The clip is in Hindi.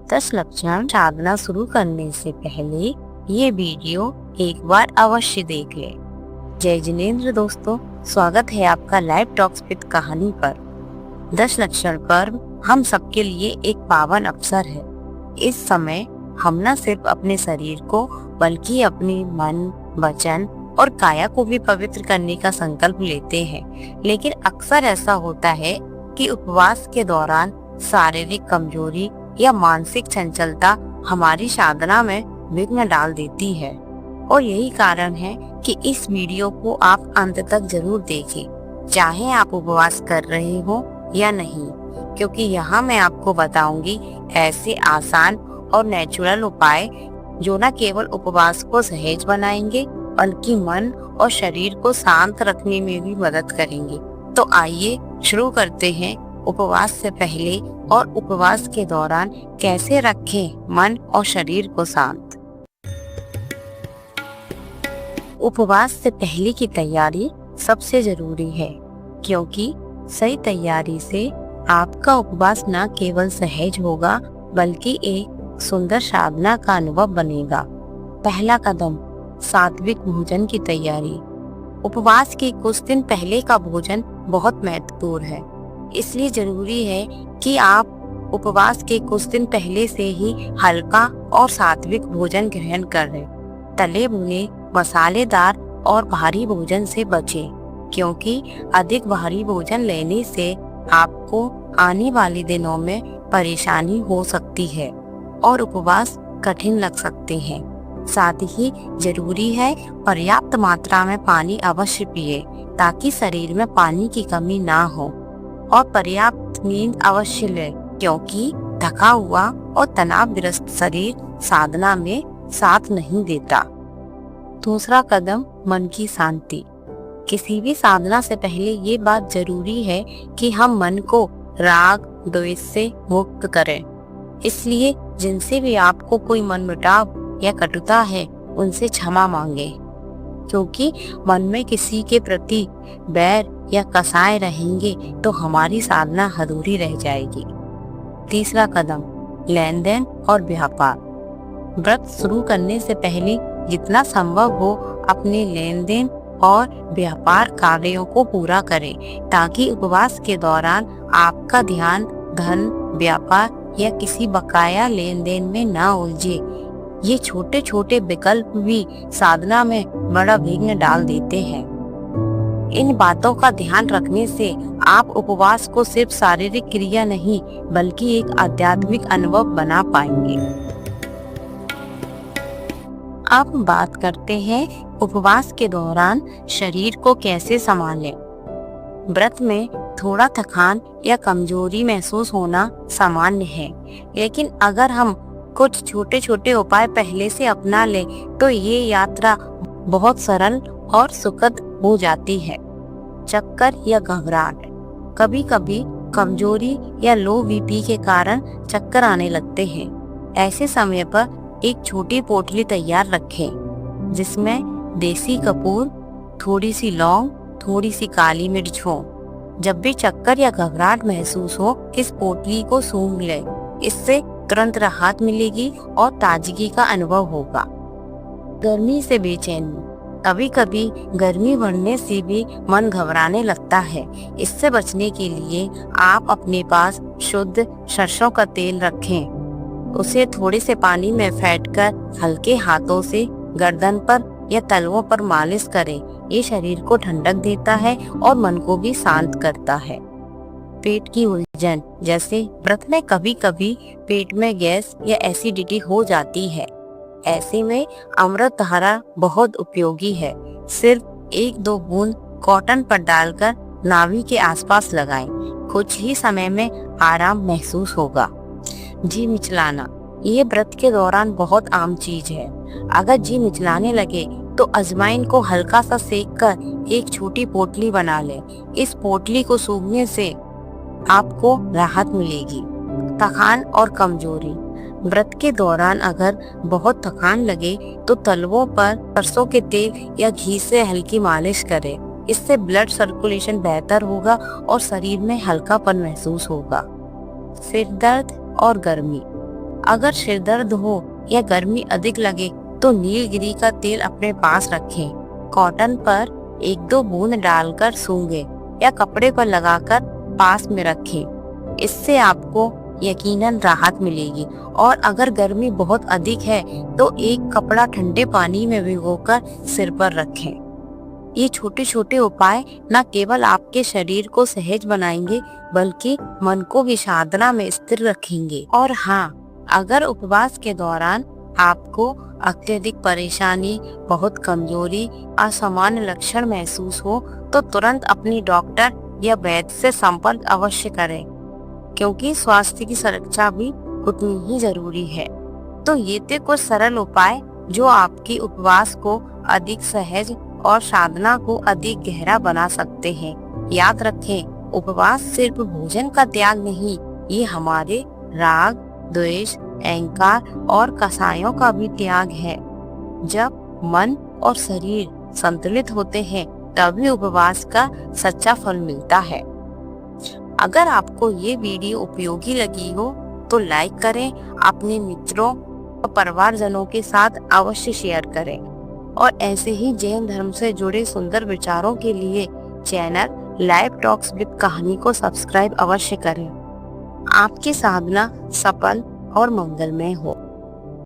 10 लक्षण साधना शुरू करने से पहले ये वीडियो एक बार अवश्य देख ले। जय जिनेंद्र दोस्तों, स्वागत है आपका लाइव टॉक्स विद कहानी पर। 10 लक्षण पर्व हम सबके लिए एक पावन अवसर है। इस समय हम न सिर्फ अपने शरीर को बल्कि अपने मन, वचन और काया को भी पवित्र करने का संकल्प लेते हैं। लेकिन अक्सर ऐसा होता है कि उपवास के दौरान शारीरिक कमजोरी या मानसिक चंचलता हमारी साधना में विघ्न डाल देती है। और यही कारण है कि इस वीडियो को आप अंत तक जरूर देखें, चाहे आप उपवास कर रहे हो या नहीं, क्योंकि यहाँ मैं आपको बताऊंगी ऐसे आसान और नेचुरल उपाय जो न केवल उपवास को सहज बनाएंगे बल्कि मन और शरीर को शांत रखने में भी मदद करेंगे। तो आइए शुरू करते हैं। उपवास से पहले और उपवास के दौरान कैसे रखें मन और शरीर को शांत। उपवास से पहले की तैयारी सबसे जरूरी है, क्योंकि सही तैयारी से आपका उपवास न केवल सहज होगा बल्कि एक सुंदर साधना का अनुभव बनेगा। पहला कदम, सात्विक भोजन की तैयारी। उपवास के कुछ दिन पहले का भोजन बहुत महत्वपूर्ण है, इसलिए जरूरी है कि आप उपवास के कुछ दिन पहले से ही हल्का और सात्विक भोजन ग्रहण करें। तले भुने, मसालेदार और भारी भोजन से बचें, क्योंकि अधिक भारी भोजन लेने से आपको आने वाले दिनों में परेशानी हो सकती है और उपवास कठिन लग सकते हैं। साथ ही जरूरी है पर्याप्त मात्रा में पानी अवश्य पिए, ताकि शरीर में पानी की कमी ना हो। और पर्याप्त नींद अवश्य ले, क्योंकि थका हुआ और तनावग्रस्त शरीर साधना में साथ नहीं देता। दूसरा कदम, मन की शांति। किसी भी साधना से पहले ये बात जरूरी है कि हम मन को राग द्वेष से मुक्त करें। इसलिए जिनसे भी आपको कोई मनमुटाव या कटुता है उनसे क्षमा मांगे, क्योंकि मन में किसी के प्रति बैर या कसाय रहेंगे तो हमारी साधना अधूरी रह जाएगी। तीसरा कदम, लेन देन और व्यापार। व्रत शुरू करने से पहले जितना संभव हो अपने लेन देन और व्यापार कार्यों को पूरा करें, ताकि उपवास के दौरान आपका ध्यान धन, व्यापार या किसी बकाया लेन देन में न उलझे। ये छोटे छोटे विकल्प भी साधना में बड़ा विघ्न डाल देते हैं। इन बातों का ध्यान रखने से आप उपवास को सिर्फ शारीरिक क्रिया नहीं बल्कि एक आध्यात्मिक अनुभव बना पाएंगे। अब बात करते हैं उपवास के दौरान शरीर को कैसे संभालें। व्रत में थोड़ा थकान या कमजोरी महसूस होना सामान्य है, लेकिन अगर हम कुछ छोटे छोटे उपाय पहले से अपना ले तो ये यात्रा बहुत सरल और सुखद हो जाती है। चक्कर या घबराहट। कभी कभी कमजोरी या लो बीपी के कारण चक्कर आने लगते हैं। ऐसे समय पर एक छोटी पोटली तैयार रखें, जिसमें देसी कपूर, थोड़ी सी लौंग, थोड़ी सी काली मिर्च हो। जब भी चक्कर या घबराहट महसूस हो, इस पोटली को सूंघ लें। इससे तुरंत राहत मिलेगी और ताजगी का अनुभव होगा। गर्मी से बेचैनी। कभी कभी गर्मी बढ़ने से भी मन घबराने लगता है। इससे बचने के लिए आप अपने पास शुद्ध सरसों का तेल रखें। उसे थोड़े से पानी में फेंटकर हल्के हाथों से गर्दन पर या तलवों पर मालिश करें। ये शरीर को ठंडक देता है और मन को भी शांत करता है। पेट की उलझन, जैसे व्रत में कभी कभी पेट में गैस या एसिडिटी हो जाती है। ऐसे में अमृत धारा बहुत उपयोगी है। सिर्फ 1-2 बूंद कॉटन पर डालकर नाभि के आसपास लगाएं। कुछ ही समय में आराम महसूस होगा। जी मिचलाना, ये व्रत के दौरान बहुत आम चीज है। अगर जी मिचलाने लगे तो अजवाइन को हल्का सा सेक कर एक छोटी पोटली बना लें। इस पोटली को सूंघने से आपको राहत मिलेगी। थकान और कमजोरी। व्रत के दौरान अगर बहुत थकान लगे तो तलवों पर सरसों के तेल या घी से हल्की मालिश करें। इससे ब्लड सर्कुलेशन बेहतर होगा और शरीर में हल्कापन महसूस होगा। सिर दर्द और गर्मी। अगर सिर दर्द हो या गर्मी अधिक लगे तो नीलगिरी का तेल अपने पास रखें। कॉटन पर 1-2 बूंद डालकर सूंघे या कपड़े पर लगाकर पास में रखें। इससे आपको यकीनन राहत मिलेगी। और अगर गर्मी बहुत अधिक है तो एक कपड़ा ठंडे पानी में भिगोकर सिर पर रखें। ये छोटे छोटे उपाय न केवल आपके शरीर को सहज बनाएंगे बल्कि मन को भी साधना में स्थिर रखेंगे। और हाँ, अगर उपवास के दौरान आपको अत्यधिक परेशानी, बहुत कमजोरी, असामान्य लक्षण महसूस हो तो तुरंत अपनी डॉक्टर या वैद्य से संपर्क अवश्य करें, क्योंकि स्वास्थ्य की सुरक्षा भी उतनी ही जरूरी है। तो ये थे कुछ सरल उपाय जो आपकी उपवास को अधिक सहज और साधना को अधिक गहरा बना सकते हैं। याद रखें, उपवास सिर्फ भोजन का त्याग नहीं, ये हमारे राग, द्वेष, अहंकार और कसायों का भी त्याग है। जब मन और शरीर संतुलित होते हैं तभी उपवास का सच्चा फल मिलता है। अगर आपको ये वीडियो उपयोगी लगी हो तो लाइक करें, अपने मित्रों और परिवारजनों के साथ अवश्य शेयर करें और ऐसे ही जैन धर्म से जुड़े सुंदर विचारों के लिए चैनल लाइफ टॉक्स विद कहानी को सब्सक्राइब अवश्य करें। आपकी साधना सफल और मंगलमय हो।